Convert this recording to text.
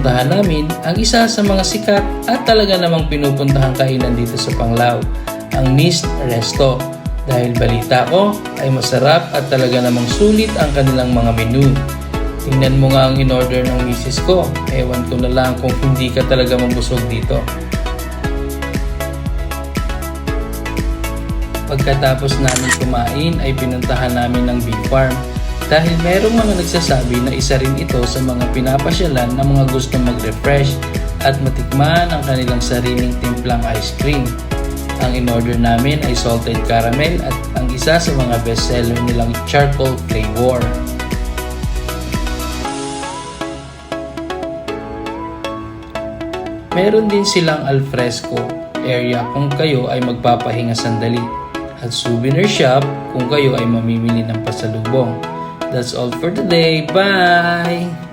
Puntahan namin ang isa sa mga sikat at talaga namang pinupuntahang kainan dito sa Panglao, ang Nist Resto. Dahil balita ko ay masarap at talaga namang sulit ang kanilang mga menu. Tingnan mo nga ang in-order ng misis ko. Ewan ko na lang kung hindi ka talaga mabusog dito. Pagkatapos namin kumain ay pinuntahan namin ng bee farm. Dahil merong mga nagsasabi na isa rin ito sa mga pinapasyalan ng mga gustong mag-refresh at matikman ang kanilang sariling timplang ice cream. Ang in-order namin ay salted caramel at ang isa sa mga bestseller nilang charcoal flavor. Meron din silang alfresco area kung kayo ay magpapahinga sandali at souvenir shop kung kayo ay mamimili ng pasalubong. That's all for today. Bye!